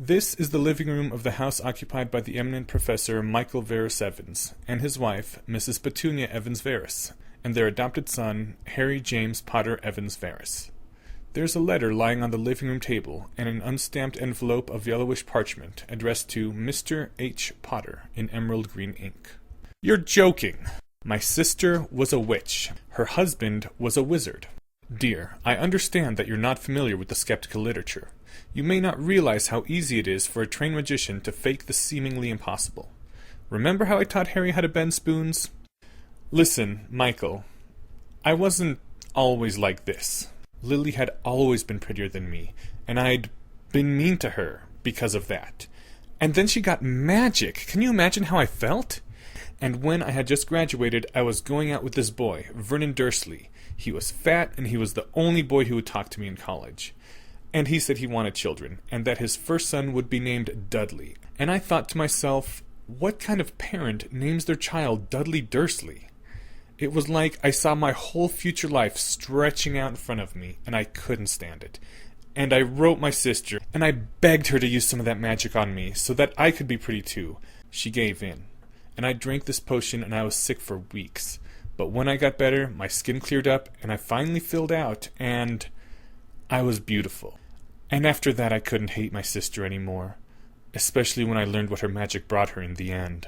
This is the living room of the house occupied by the eminent Professor Michael Verus Evans and his wife, Mrs. Petunia Evans Verus, and their adopted son, Harry James Potter Evans Verus. There's a letter lying on the living room table and an unstamped envelope of yellowish parchment addressed to Mr. H. Potter in emerald green ink. You're joking! My sister was a witch. Her husband was a wizard. Dear, I understand that you're not familiar with the skeptical literature. You may not realize how easy it is for a trained magician to fake the seemingly impossible. Remember how I taught Harry how to bend spoons? Listen, Michael, I wasn't always like this. Lily had always been prettier than me, and I'd been mean to her because of that. And then she got magic. Can you imagine how I felt? And when I had just graduated, I was going out with this boy, Vernon Dursley. He was fat, and he was the only boy who would talk to me in college. And he said he wanted children, and that his first son would be named Dudley. And I thought to myself, what kind of parent names their child Dudley Dursley? It was like I saw my whole future life stretching out in front of me, and I couldn't stand it. And I wrote my sister, and I begged her to use some of that magic on me, so that I could be pretty too. She gave in. And I drank this potion, and I was sick for weeks. But when I got better, my skin cleared up, and I finally filled out, and I was beautiful. And after that I couldn't hate my sister anymore, especially when I learned what her magic brought her in the end.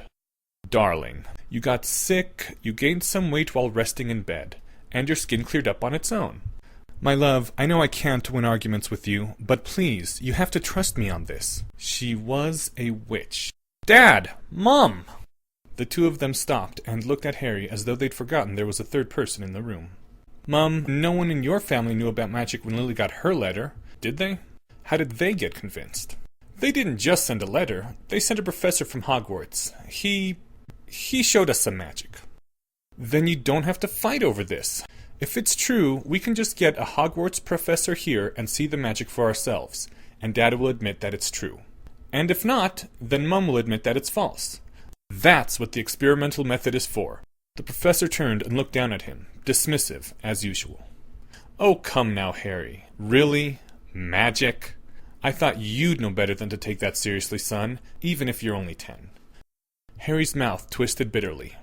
Darling, you got sick, you gained some weight while resting in bed, and your skin cleared up on its own. My love, I know I can't win arguments with you, but please, you have to trust me on this. She was a witch. Dad! Mom! The two of them stopped and looked at Harry as though they'd forgotten there was a third person in the room. Mom, no one in your family knew about magic when Lily got her letter, did they? How did they get convinced? They didn't just send a letter. They sent a professor from Hogwarts. He showed us some magic. Then you don't have to fight over this. If it's true, we can just get a Hogwarts professor here and see the magic for ourselves, and Dad will admit that it's true. And if not, then Mum will admit that it's false. That's what the experimental method is for. The professor turned and looked down at him, dismissive, as usual. Oh, come now, Harry. Really? Magic? I thought you'd know better than to take that seriously, son, even if you're only 10. Harry's mouth twisted bitterly.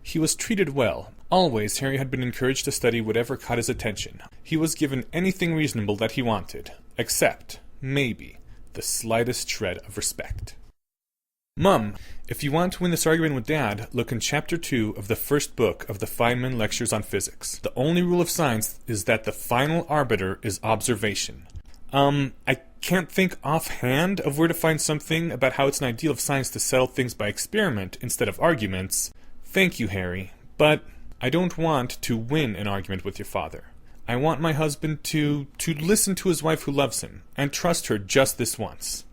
He was treated well. Always Harry had been encouraged to study whatever caught his attention. He was given anything reasonable that he wanted, except, maybe, the slightest shred of respect. Mum, if you want to win this argument with Dad, look in Chapter 2 of the first book of the Feynman Lectures on Physics. The only rule of science is that the final arbiter is observation. I can't think offhand of where to find something about how it's an ideal of science to settle things by experiment instead of arguments. Thank you, Harry, but I don't want to win an argument with your father. I want my husband to listen to his wife who loves him, and trust her just this once.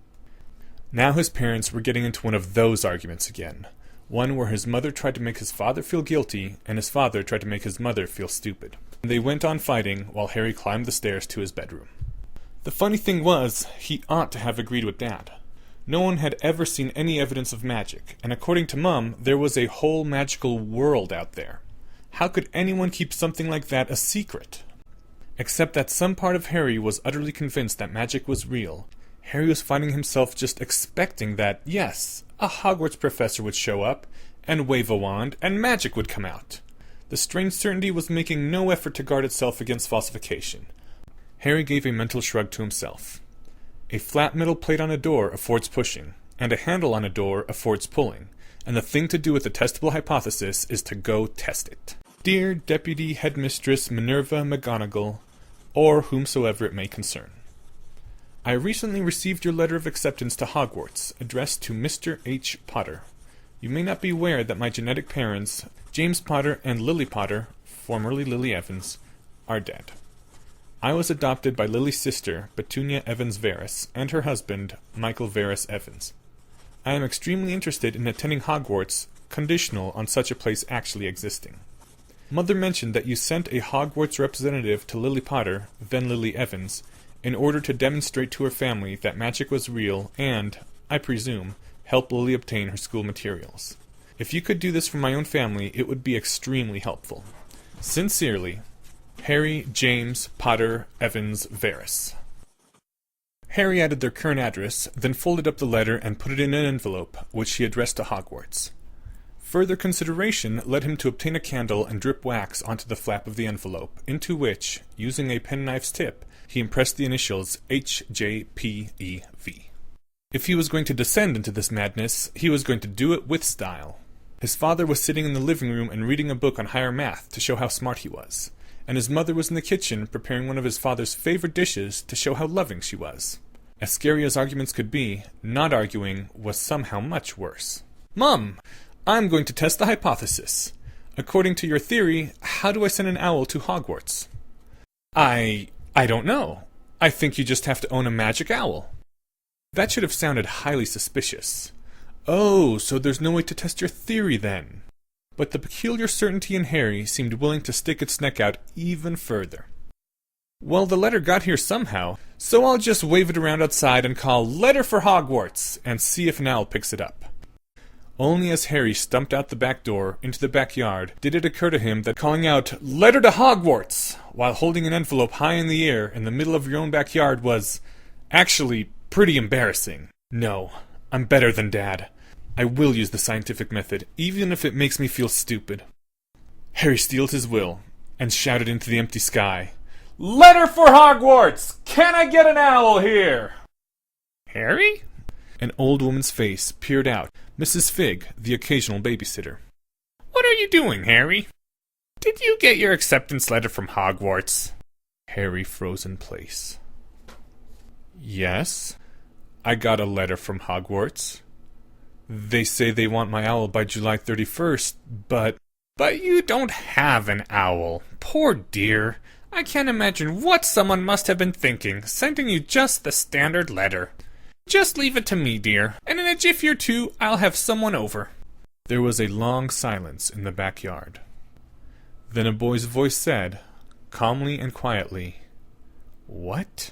Now his parents were getting into one of those arguments again. One where his mother tried to make his father feel guilty, and his father tried to make his mother feel stupid. They went on fighting while Harry climbed the stairs to his bedroom. The funny thing was, he ought to have agreed with Dad. No one had ever seen any evidence of magic, and according to Mum, there was a whole magical world out there. How could anyone keep something like that a secret? Except that some part of Harry was utterly convinced that magic was real. Harry was finding himself just expecting that, yes, a Hogwarts professor would show up, and wave a wand, and magic would come out. The strange certainty was making no effort to guard itself against falsification. Harry gave a mental shrug to himself. A flat metal plate on a door affords pushing, and a handle on a door affords pulling, and the thing to do with the testable hypothesis is to go test it. Dear Deputy Headmistress Minerva McGonagall, or whomsoever it may concern. I recently received your letter of acceptance to Hogwarts, addressed to Mr. H. Potter. You may not be aware that my genetic parents, James Potter and Lily Potter, formerly Lily Evans, are dead. I was adopted by Lily's sister, Petunia Evans Verus, and her husband, Michael Verus Evans. I am extremely interested in attending Hogwarts, conditional on such a place actually existing. Mother mentioned that you sent a Hogwarts representative to Lily Potter, then Lily Evans, in order to demonstrate to her family that magic was real and, I presume, help Lily obtain her school materials. If you could do this for my own family, it would be extremely helpful. Sincerely, Harry James Potter Evans Verus. Harry added their current address, then folded up the letter and put it in an envelope, which he addressed to Hogwarts. Further consideration led him to obtain a candle and drip wax onto the flap of the envelope, into which, using a penknife's tip, he impressed the initials HJPEV. If he was going to descend into this madness, he was going to do it with style. His father was sitting in the living room and reading a book on higher math to show how smart he was, and his mother was in the kitchen preparing one of his father's favorite dishes to show how loving she was. As scary as arguments could be, not arguing was somehow much worse. "Mum, I'm going to test the hypothesis. According to your theory, how do I send an owl to Hogwarts?" I don't know. I think you just have to own a magic owl." That should have sounded highly suspicious. Oh, so there's no way to test your theory then. But the peculiar certainty in Harry seemed willing to stick its neck out even further. "Well, the letter got here somehow, so I'll just wave it around outside and call 'Letter for Hogwarts' and see if an owl picks it up." Only as Harry stumped out the back door into the backyard did it occur to him that calling out "Letter to Hogwarts" while holding an envelope high in the air in the middle of your own backyard was actually pretty embarrassing. No, I'm better than Dad. I will use the scientific method, even if it makes me feel stupid. Harry steeled his will and shouted into the empty sky, "Letter for Hogwarts! Can I get an owl here?" "Harry?" An old woman's face peered out, Mrs. Figg, the occasional babysitter. "What are you doing, Harry? Did you get your acceptance letter from Hogwarts?" Harry froze in place. "Yes, I got a letter from Hogwarts. They say they want my owl by July 31st, but you don't have an owl. Poor dear. I can't imagine what someone must have been thinking, sending you just the standard letter. Just leave it to me, dear, and in a jiffy or two I'll have someone over." There was a long silence in the backyard. Then a boy's voice said, calmly and quietly, "What?"